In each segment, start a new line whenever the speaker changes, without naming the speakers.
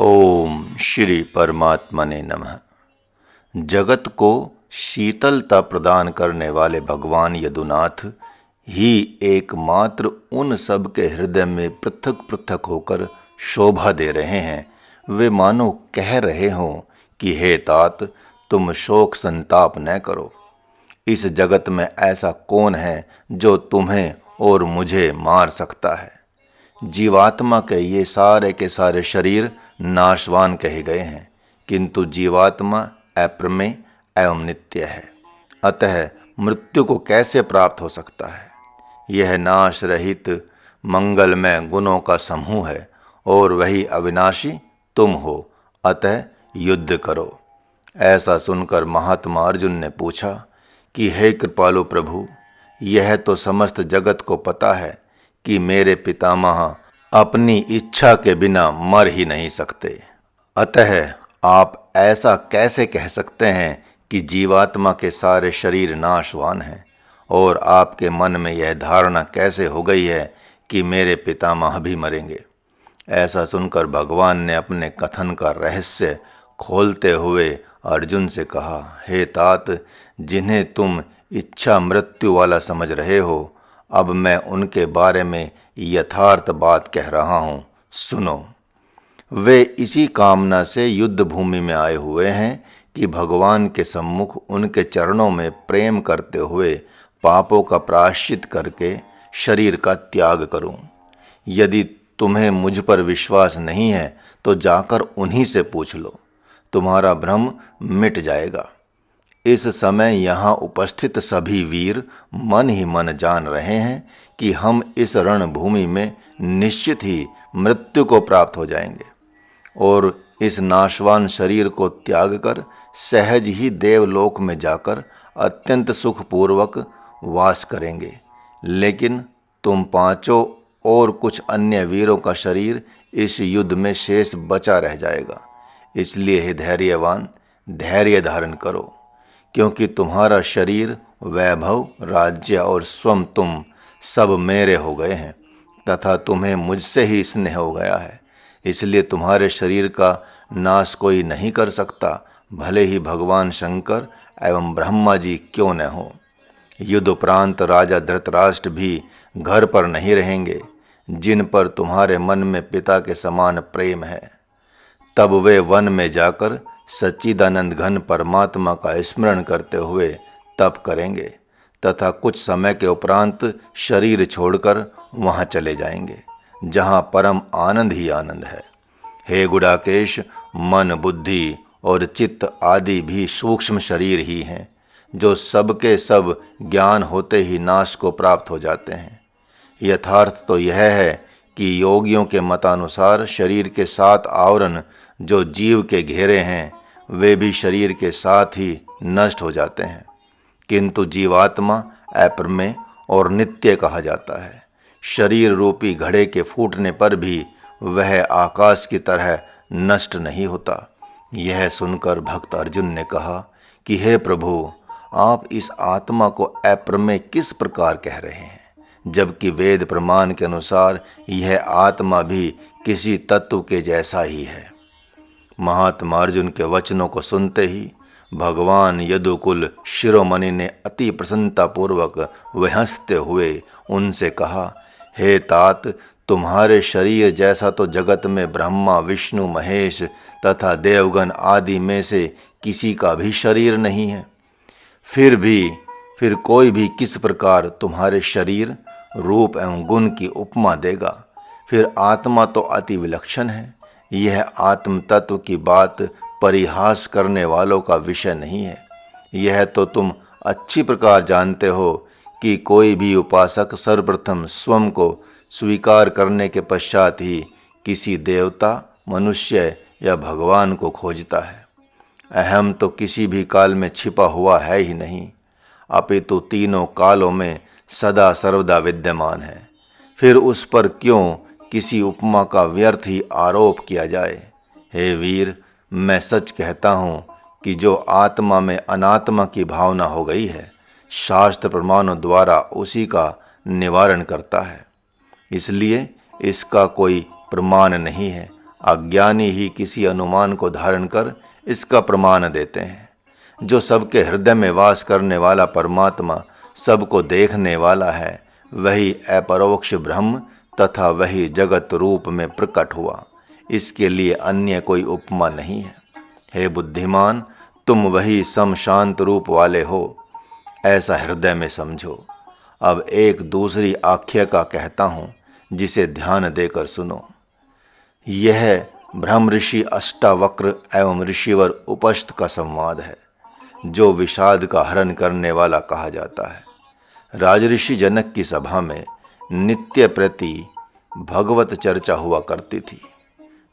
ओम श्री परमात्मने नमः। जगत को शीतलता प्रदान करने वाले भगवान यदुनाथ ही एकमात्र उन सब के हृदय में पृथक पृथक होकर शोभा दे रहे हैं। वे मानो कह रहे हों कि हे तात, तुम शोक संताप न करो। इस जगत में ऐसा कौन है जो तुम्हें और मुझे मार सकता है। जीवात्मा के ये सारे के सारे शरीर नाशवान कहे गए हैं, किंतु जीवात्मा अप्रमेय एवं नित्य है। अतः मृत्यु को कैसे प्राप्त हो सकता है। यह नाश रहित मंगलमय गुणों का समूह है और वही अविनाशी तुम हो। अतः युद्ध करो। ऐसा सुनकर महात्मा अर्जुन ने पूछा कि हे कृपालु प्रभु, यह तो समस्त जगत को पता है कि मेरे पितामह अपनी इच्छा के बिना मर ही नहीं सकते। अतः आप ऐसा कैसे कह सकते हैं कि जीवात्मा के सारे शरीर नाशवान हैं, और आपके मन में यह धारणा कैसे हो गई है कि मेरे पितामह भी मरेंगे। ऐसा सुनकर भगवान ने अपने कथन का रहस्य खोलते हुए अर्जुन से कहा, हे तात, जिन्हें तुम इच्छा मृत्यु वाला समझ रहे हो, अब मैं उनके बारे में यथार्थ बात कह रहा हूँ, सुनो। वे इसी कामना से युद्ध भूमि में आए हुए हैं कि भगवान के सम्मुख उनके चरणों में प्रेम करते हुए पापों का प्रायश्चित करके शरीर का त्याग करूं। यदि तुम्हें मुझ पर विश्वास नहीं है तो जाकर उन्हीं से पूछ लो, तुम्हारा भ्रम मिट जाएगा। इस समय यहाँ उपस्थित सभी वीर मन ही मन जान रहे हैं कि हम इस रणभूमि में निश्चित ही मृत्यु को प्राप्त हो जाएंगे और इस नाशवान शरीर को त्याग कर सहज ही देवलोक में जाकर अत्यंत सुखपूर्वक वास करेंगे। लेकिन तुम पांचों और कुछ अन्य वीरों का शरीर इस युद्ध में शेष बचा रह जाएगा। इसलिए हे धैर्यवान, धैर्य धारण करो, क्योंकि तुम्हारा शरीर, वैभव, राज्य और स्वम तुम सब मेरे हो गए हैं तथा तुम्हें मुझसे ही स्नेह हो गया है। इसलिए तुम्हारे शरीर का नाश कोई नहीं कर सकता, भले ही भगवान शंकर एवं ब्रह्मा जी क्यों न हो। युद्ध उपरांत राजा धृतराष्ट्र भी घर पर नहीं रहेंगे, जिन पर तुम्हारे मन में पिता के समान प्रेम है। तब वे वन में जाकर सच्चिदानंद घन परमात्मा का स्मरण करते हुए तप करेंगे तथा कुछ समय के उपरांत शरीर छोड़कर वहां चले जाएंगे, जहां परम आनंद ही आनंद है। हे गुडाकेश, मन, बुद्धि और चित्त आदि भी सूक्ष्म शरीर ही हैं, जो सबके सब ज्ञान होते ही नाश को प्राप्त हो जाते हैं। यथार्थ तो यह है कि योगियों के मतानुसार शरीर के 7 आवरण जो जीव के घेरे हैं, वे भी शरीर के साथ ही नष्ट हो जाते हैं, किंतु जीवात्मा अप्रमेय और नित्य कहा जाता है। शरीर रूपी घड़े के फूटने पर भी वह आकाश की तरह नष्ट नहीं होता। यह सुनकर भक्त अर्जुन ने कहा कि हे प्रभु, आप इस आत्मा को अप्रमेय किस प्रकार कह रहे हैं, जबकि वेद प्रमाण के अनुसार यह आत्मा भी किसी तत्व के जैसा ही है। महात्मा अर्जुन के वचनों को सुनते ही भगवान यदुकुल शिरोमणि ने अति प्रसन्नतापूर्वक व हंसते हुए उनसे कहा, हे तात, तुम्हारे शरीर जैसा तो जगत में ब्रह्मा, विष्णु, महेश तथा देवगण आदि में से किसी का भी शरीर नहीं है। फिर कोई भी किस प्रकार तुम्हारे शरीर, रूप एवं गुण की उपमा देगा। फिर आत्मा तो अति विलक्षण है। यह आत्म तत्व की बात परिहास करने वालों का विषय नहीं है। यह तो तुम अच्छी प्रकार जानते हो कि कोई भी उपासक सर्वप्रथम स्वयं को स्वीकार करने के पश्चात ही किसी देवता, मनुष्य या भगवान को खोजता है। अहम तो किसी भी काल में छिपा हुआ है ही नहीं, अपितु तीनों कालों में सदा सर्वदा विद्यमान है। फिर उस पर क्यों किसी उपमा का व्यर्थ ही आरोप किया जाए। हे वीर, मैं सच कहता हूँ कि जो आत्मा में अनात्मा की भावना हो गई है, शास्त्र प्रमाणों द्वारा उसी का निवारण करता है। इसलिए इसका कोई प्रमाण नहीं है। अज्ञानी ही किसी अनुमान को धारण कर इसका प्रमाण देते हैं। जो सबके हृदय में वास करने वाला परमात्मा, सबको देखने वाला है, वही अपरोक्ष ब्रह्म तथा वही जगत रूप में प्रकट हुआ। इसके लिए अन्य कोई उपमा नहीं है। हे बुद्धिमान, तुम वही सम शांत रूप वाले हो, ऐसा हृदय में समझो। अब एक दूसरी आख्या का कहता हूँ, जिसे ध्यान देकर सुनो। यह ब्रह्म ऋषि अष्टावक्र एवं ऋषिवर उपस्थ का संवाद है, जो विषाद का हरण करने वाला कहा जाता है। राजऋषि जनक की सभा में नित्य प्रति भगवत चर्चा हुआ करती थी,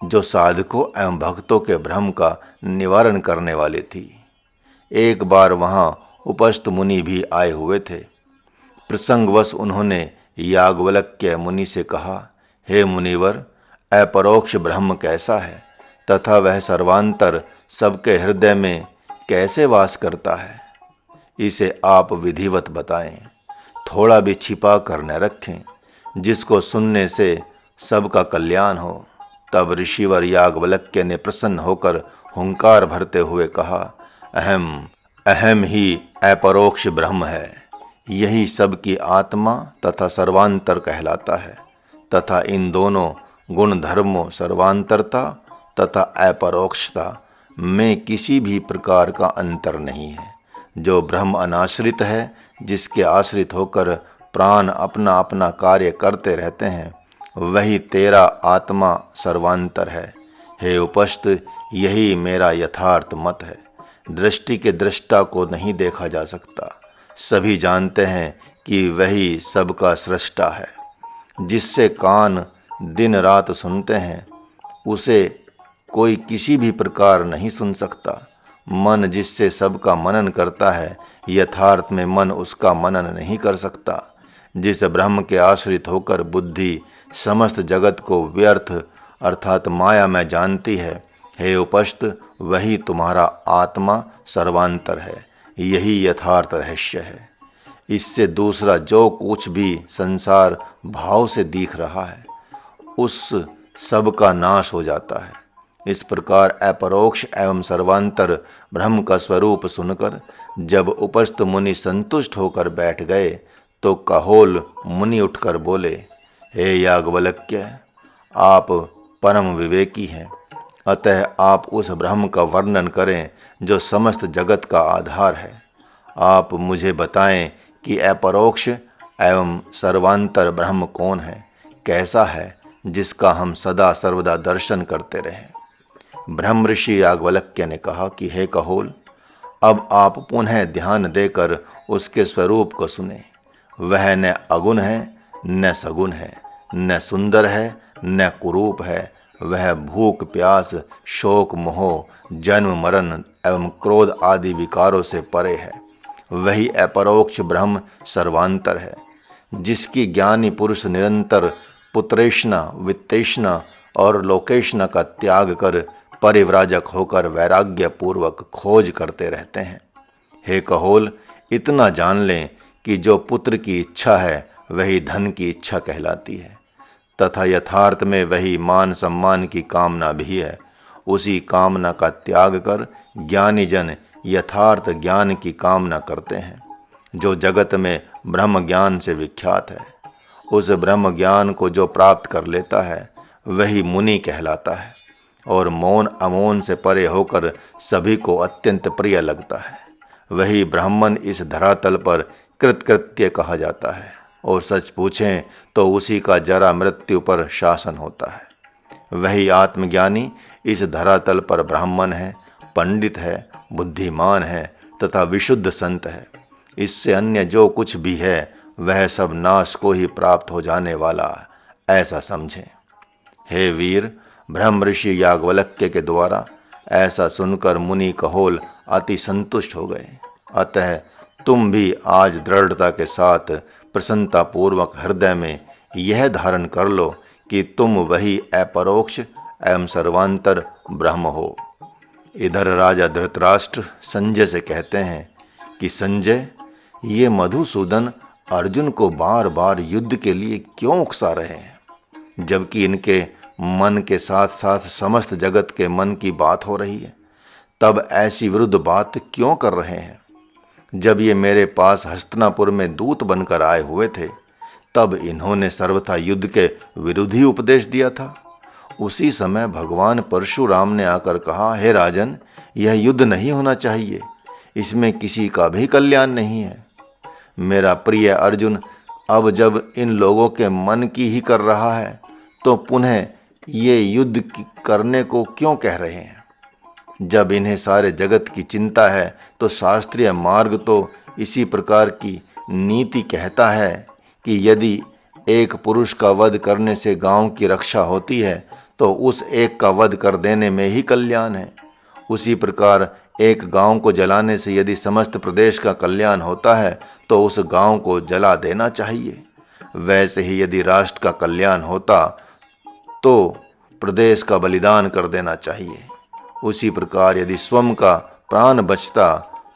जो साधकों एवं भक्तों के भ्रम का निवारण करने वाली थी। एक बार वहां उपस्थ मुनि भी आए हुए थे। प्रसंगवश उन्होंने याज्ञवल्क्य मुनि से कहा, हे मुनिवर, अपरोक्ष ब्रह्म कैसा है तथा वह सर्वांतर सबके हृदय में कैसे वास करता है, इसे आप विधिवत बताएं। थोड़ा भी छिपा कर न रखें, जिसको सुनने से सबका कल्याण हो। तब ऋषिवर याज्ञवल्क्य ने प्रसन्न होकर हुंकार भरते हुए कहा, अहम ही अपरोक्ष ब्रह्म है। यही सबकी आत्मा तथा सर्वांतर कहलाता है, तथा इन दोनों गुण धर्मों सर्वांतरता तथा अपरोक्षता में किसी भी प्रकार का अंतर नहीं है। जो ब्रह्म अनाश्रित है, जिसके आश्रित होकर प्राण अपना अपना कार्य करते रहते हैं, वही तेरा आत्मा सर्वांतर है। हे उपस्थ, यही मेरा यथार्थ मत है। दृष्टि के दृष्टा को नहीं देखा जा सकता। सभी जानते हैं कि वही सबका सृष्टा है। जिससे कान दिन रात सुनते हैं, उसे कोई किसी भी प्रकार नहीं सुन सकता। मन जिससे सबका मनन करता है, यथार्थ में मन उसका मनन नहीं कर सकता। जिस ब्रह्म के आश्रित होकर बुद्धि समस्त जगत को व्यर्थ अर्थात माया में जानती है, हे उपस्थ, वही तुम्हारा आत्मा सर्वांतर है। यही यथार्थ रहस्य है। इससे दूसरा जो कुछ भी संसार भाव से दिख रहा है, उस सब का नाश हो जाता है। इस प्रकार अपरोक्ष एवं सर्वांतर ब्रह्म का स्वरूप सुनकर जब उपस्थ मुनि संतुष्ट होकर बैठ गए, तो कहोल मुनि उठकर बोले, हे याज्ञवल्क्य, आप परम विवेकी हैं, अतः आप उस ब्रह्म का वर्णन करें जो समस्त जगत का आधार है। आप मुझे बताएं कि अपरोक्ष एवं सर्वांतर ब्रह्म कौन है, कैसा है, जिसका हम सदा सर्वदा दर्शन करते रहें। ब्रह्म ऋषि याज्ञवल्क्य ने कहा कि हे कहोल, अब आप पुनः ध्यान देकर उसके स्वरूप को सुने। वह न अगुण है, न सगुण है, न सुंदर है, न कुरूप है। वह भूख प्यास, शोक मोह, जन्म मरण एवं क्रोध आदि विकारों से परे है। वही अपरोक्ष ब्रह्म सर्वांतर है, जिसकी ज्ञानी पुरुष निरंतर पुत्रेष्णा, वित्तेष्णा और लोकेष्णा का त्याग कर परिव्राजक होकर वैराग्य पूर्वक खोज करते रहते हैं। हे कहोल, इतना जान लें कि जो पुत्र की इच्छा है, वही धन की इच्छा कहलाती है, तथा यथार्थ में वही मान सम्मान की कामना भी है। उसी कामना का त्याग कर ज्ञानी जन यथार्थ ज्ञान की कामना करते हैं, जो जगत में ब्रह्म ज्ञान से विख्यात है। उस ब्रह्म ज्ञान को जो प्राप्त कर लेता है, वही मुनि कहलाता है, और मौन अमौन से परे होकर सभी को अत्यंत प्रिय लगता है। वही ब्राह्मण इस धरातल पर कृतकृत्य कहा जाता है, और सच पूछें तो उसी का जरा मृत्यु पर शासन होता है। वही आत्मज्ञानी इस धरातल पर ब्राह्मण है, पंडित है, बुद्धिमान है तथा विशुद्ध संत है। इससे अन्य जो कुछ भी है, वह सब नाश को ही प्राप्त हो जाने वाला, ऐसा समझें। हे वीर, ब्रह्म ऋषि याज्ञवल्क्य के द्वारा ऐसा सुनकर मुनि कहोल अति संतुष्ट हो गए। अतः तुम भी आज दृढ़ता के साथ प्रसन्नता पूर्वक हृदय में यह धारण कर लो कि तुम वही अपरोक्ष एवं सर्वांतर ब्रह्म हो। इधर राजा धृतराष्ट्र संजय से कहते हैं कि संजय, ये मधुसूदन अर्जुन को बार बार युद्ध के लिए क्यों उकसा रहे हैं, जबकि इनके मन के साथ साथ समस्त जगत के मन की बात हो रही है, तब ऐसी विरुद्ध बात क्यों कर रहे हैं? जब ये मेरे पास हस्तिनापुर में दूत बनकर आए हुए थे, तब इन्होंने सर्वथा युद्ध के विरुद्ध ही उपदेश दिया था। उसी समय भगवान परशुराम ने आकर कहा, हे राजन, यह युद्ध नहीं होना चाहिए, इसमें किसी का भी कल्याण नहीं है। मेरा प्रिय अर्जुन, अब जब इन लोगों के मन की ही कर रहा है, तो पुनः ये युद्ध करने को क्यों कह रहे हैं? जब इन्हें सारे जगत की चिंता है, तो शास्त्रीय मार्ग तो इसी प्रकार की नीति कहता है कि यदि एक पुरुष का वध करने से गांव की रक्षा होती है, तो उस एक का वध कर देने में ही कल्याण है। उसी प्रकार एक गांव को जलाने से यदि समस्त प्रदेश का कल्याण होता है, तो उस गांव को जला देना चाहिए। वैसे ही यदि राष्ट्र का कल्याण होता, तो प्रदेश का बलिदान कर देना चाहिए। उसी प्रकार यदि स्वयं का प्राण बचता,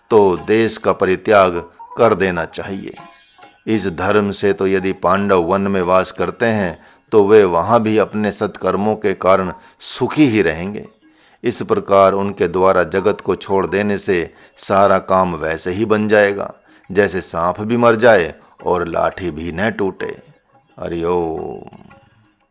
तो देश का परित्याग कर देना चाहिए। इस धर्म से तो यदि पांडव वन में वास करते हैं, तो वे वहाँ भी अपने सत्कर्मों के कारण सुखी ही रहेंगे। इस प्रकार उनके द्वारा जगत को छोड़ देने से सारा काम वैसे ही बन जाएगा, जैसे सांप भी मर जाए और लाठी भी न टूटे। हरि ओम।